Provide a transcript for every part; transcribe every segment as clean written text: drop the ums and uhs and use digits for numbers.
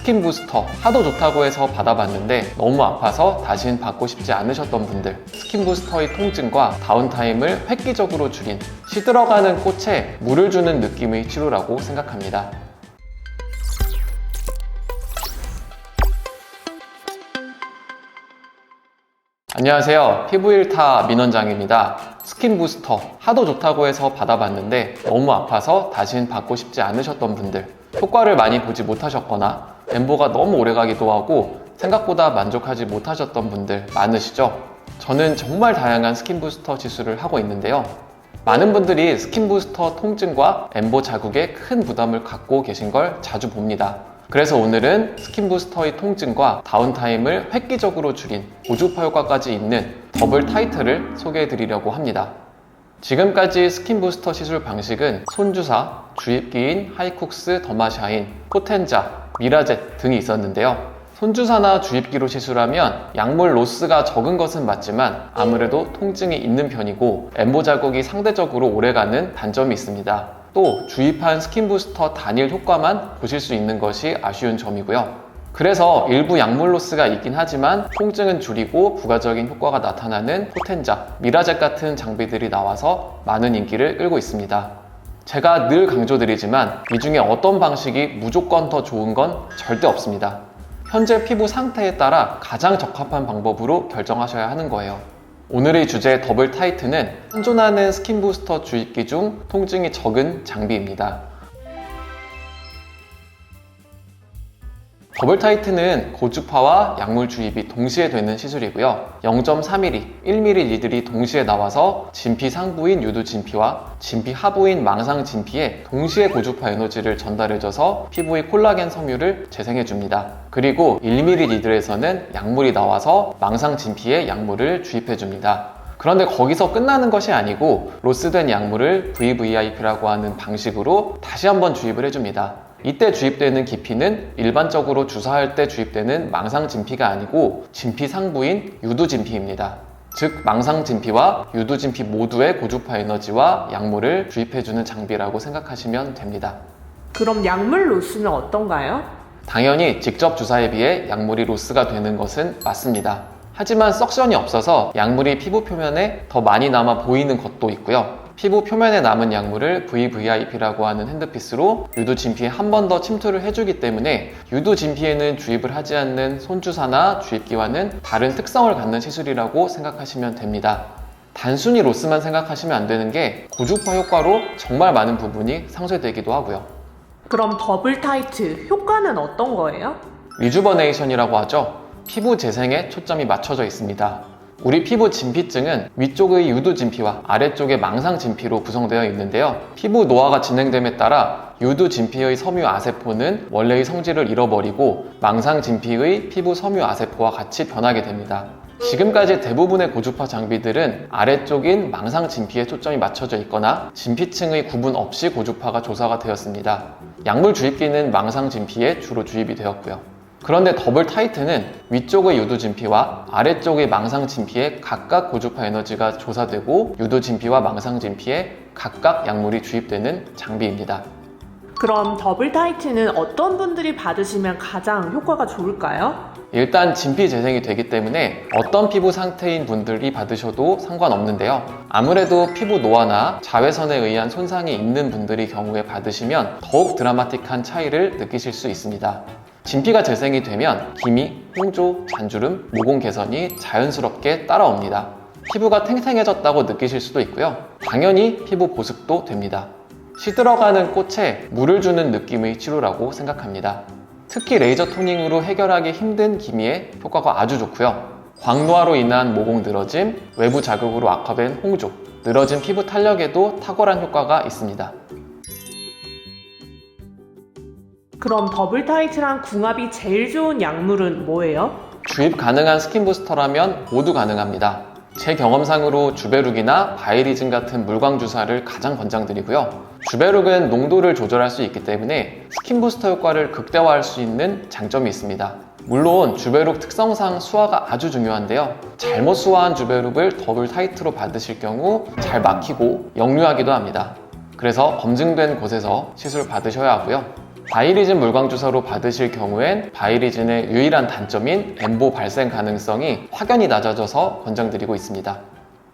스킨 부스터 하도 좋다고 해서 받아봤는데 너무 아파서 다신 받고 싶지 않으셨던 분들, 스킨 부스터의 통증과 다운타임을 획기적으로 줄인 시들어가는 꽃에 물을 주는 느낌의 치료라고 생각합니다. 안녕하세요. 피부 1타 민원장입니다. 스킨 부스터 하도 좋다고 해서 받아봤는데 너무 아파서 다신 받고 싶지 않으셨던 분들, 효과를 많이 보지 못하셨거나 엠보가 너무 오래가기도 하고 생각보다 만족하지 못하셨던 분들 많으시죠? 저는 정말 다양한 스킨 부스터 시술을 하고 있는데요. 많은 분들이 스킨 부스터 통증과 엠보 자국에 큰 부담을 갖고 계신 걸 자주 봅니다. 그래서 오늘은 스킨 부스터의 통증과 다운타임을 획기적으로 줄인 고주파 효과까지 있는 더블 타이트를 소개해 드리려고 합니다. 지금까지 스킨 부스터 시술 방식은 손주사, 주입기인 하이쿡스 더마샤인, 포텐자, 미라젯 등이 있었는데요. 손주사나 주입기로 시술하면 약물 로스가 적은 것은 맞지만 아무래도 통증이 있는 편이고 엠보 자국이 상대적으로 오래가는 단점이 있습니다. 또 주입한 스킨 부스터 단일 효과만 보실 수 있는 것이 아쉬운 점이고요. 그래서 일부 약물 로스가 있긴 하지만 통증은 줄이고 부가적인 효과가 나타나는 포텐자, 미라젯 같은 장비들이 나와서 많은 인기를 끌고 있습니다. 제가 늘 강조드리지만 이 중에 어떤 방식이 무조건 더 좋은 건 절대 없습니다. 현재 피부 상태에 따라 가장 적합한 방법으로 결정하셔야 하는 거예요. 오늘의 주제 더블 타이트는 생존하는 스킨 부스터 주입기 중 통증이 적은 장비입니다. 더블 타이트는 고주파와 약물 주입이 동시에 되는 시술이고요. 0.3mm, 1mm 니들이 동시에 나와서 진피 상부인 유두 진피와 진피 하부인 망상 진피에 동시에 고주파 에너지를 전달해줘서 피부의 콜라겐 섬유를 재생해줍니다. 그리고 1mm 니들에서는 약물이 나와서 망상 진피에 약물을 주입해줍니다. 그런데 거기서 끝나는 것이 아니고 로스된 약물을 VVIP라고 하는 방식으로 다시 한번 주입을 해줍니다. 이때 주입되는 깊이는 일반적으로 주사할 때 주입되는 망상 진피가 아니고 진피 상부인 유두 진피입니다. 즉 망상 진피와 유두 진피 모두의 고주파 에너지와 약물을 주입해주는 장비라고 생각하시면 됩니다. 그럼 약물 로스는 어떤가요? 당연히 직접 주사에 비해 약물이 로스가 되는 것은 맞습니다. 하지만 석션이 없어서 약물이 피부 표면에 더 많이 남아 보이는 것도 있고요. 피부 표면에 남은 약물을 VVIP라고 하는 핸드피스로 유두 진피에 한 번 더 침투를 해주기 때문에 유두 진피에는 주입을 하지 않는 손주사나 주입기와는 다른 특성을 갖는 시술이라고 생각하시면 됩니다. 단순히 로스만 생각하시면 안 되는 게 고주파 효과로 정말 많은 부분이 상쇄되기도 하고요. 그럼 더블 타이트 효과는 어떤 거예요? 리주버네이션이라고 하죠. 피부 재생에 초점이 맞춰져 있습니다. 우리 피부 진피층은 위쪽의 유두 진피와 아래쪽의 망상 진피로 구성되어 있는데요. 피부 노화가 진행됨에 따라 유두 진피의 섬유 아세포는 원래의 성질을 잃어버리고 망상 진피의 피부 섬유 아세포와 같이 변하게 됩니다. 지금까지 대부분의 고주파 장비들은 아래쪽인 망상 진피에 초점이 맞춰져 있거나 진피층의 구분 없이 고주파가 조사가 되었습니다. 약물 주입기는 망상 진피에 주로 주입이 되었고요. 그런데 더블 타이트는 위쪽의 유두 진피와 아래쪽의 망상 진피에 각각 고주파 에너지가 조사되고 유두 진피와 망상 진피에 각각 약물이 주입되는 장비입니다. 그럼 더블 타이트는 어떤 분들이 받으시면 가장 효과가 좋을까요? 일단 진피 재생이 되기 때문에 어떤 피부 상태인 분들이 받으셔도 상관없는데요. 아무래도 피부 노화나 자외선에 의한 손상이 있는 분들의 경우에 받으시면 더욱 드라마틱한 차이를 느끼실 수 있습니다. 진피가 재생이 되면 기미, 홍조, 잔주름, 모공 개선이 자연스럽게 따라옵니다. 피부가 탱탱해졌다고 느끼실 수도 있고요. 당연히 피부 보습도 됩니다. 시들어가는 꽃에 물을 주는 느낌의 치료라고 생각합니다. 특히 레이저 토닝으로 해결하기 힘든 기미에 효과가 아주 좋고요. 광노화로 인한 모공 늘어짐, 외부 자극으로 악화된 홍조, 늘어진 피부 탄력에도 탁월한 효과가 있습니다. 그럼 더블 타이트랑 궁합이 제일 좋은 약물은 뭐예요? 주입 가능한 스킨 부스터라면 모두 가능합니다. 제 경험상으로 주베룩이나 바이리진 같은 물광 주사를 가장 권장드리고요. 주베룩은 농도를 조절할 수 있기 때문에 스킨 부스터 효과를 극대화할 수 있는 장점이 있습니다. 물론 주베룩 특성상 수화가 아주 중요한데요. 잘못 수화한 주베룩을 더블 타이트로 받으실 경우 잘 막히고 역류하기도 합니다. 그래서 검증된 곳에서 시술 받으셔야 하고요. 바이리진 물광주사로 받으실 경우엔 바이리진의 유일한 단점인 엠보 발생 가능성이 확연히 낮아져서 권장드리고 있습니다.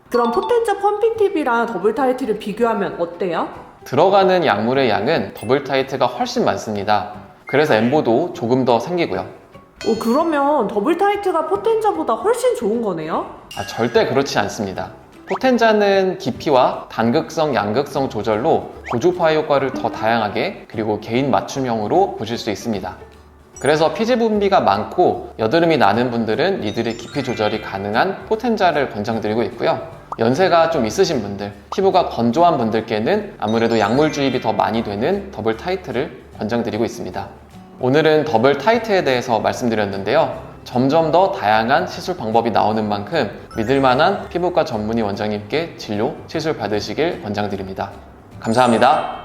그럼 포텐자 펌핑 팁이랑 더블 타이트를 비교하면 어때요? 들어가는 약물의 양은 더블 타이트가 훨씬 많습니다. 그래서 엠보도 조금 더 생기고요. 그러면 더블 타이트가 포텐자보다 훨씬 좋은 거네요? 절대 그렇지 않습니다. 포텐자는 깊이와 단극성, 양극성 조절로 고주파 효과를 더 다양하게 그리고 개인 맞춤형으로 보실 수 있습니다. 그래서 피지 분비가 많고 여드름이 나는 분들은 니들의 깊이 조절이 가능한 포텐자를 권장드리고 있고요. 연세가 좀 있으신 분들, 피부가 건조한 분들께는 아무래도 약물 주입이 더 많이 되는 더블 타이트를 권장드리고 있습니다. 오늘은 더블 타이트에 대해서 말씀드렸는데요. 점점 더 다양한 시술 방법이 나오는 만큼 믿을만한 피부과 전문의 원장님께 진료, 시술 받으시길 권장드립니다. 감사합니다.